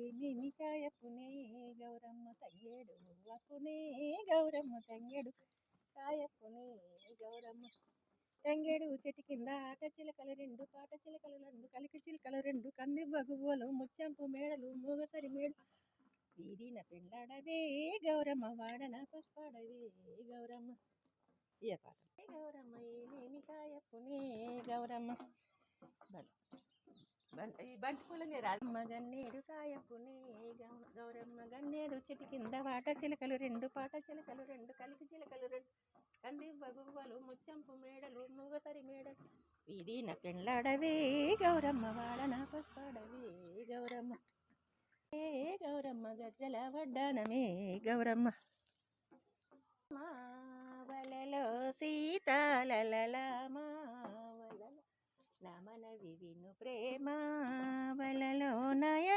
ఏమేమి కాయపునే గౌరమ్మ తంగేడు అప్పునే గౌరమ్మ తంగేడు కాయపునే గౌరమ్మ తంగేడు చెట్టు కింద ఆట చిలకలు రెండు పాట చిలకలు రెండు కలికి చిలకలు రెండు కంది బగువలు ముచ్చంపు మేడలు మూగసరి మేడు వీధిన పెళ్ళాడవే గౌరమ్మ వాడన పసుపాడవే గౌరమ్మ ఏ పాట గౌరమ్మ ఏమేమి కాయపునే గౌరమ్మ బంతి పూలనే రాజమ్మ గన్నేడు కాయపునే గౌరమ్మ గన్నేడు చెట్టు కింద వాట చిలకలు రెండు పాట చిలకలు రెండు కలికి చిలకలు రెండు కంది బగువ్వలు ముచ్చంపు మేడలు మూగసరి మేడలు వీధిన పెళ్ళాడవే గౌరమ్మ వాడన పసుపాడవే గౌరమ్మ ఏ గౌరమ్మ గజ్జల వడ్డానమే గౌరమ్మ మావలలో సీతాలల మావల నమన వివిను ప్రేమ వలలో నయ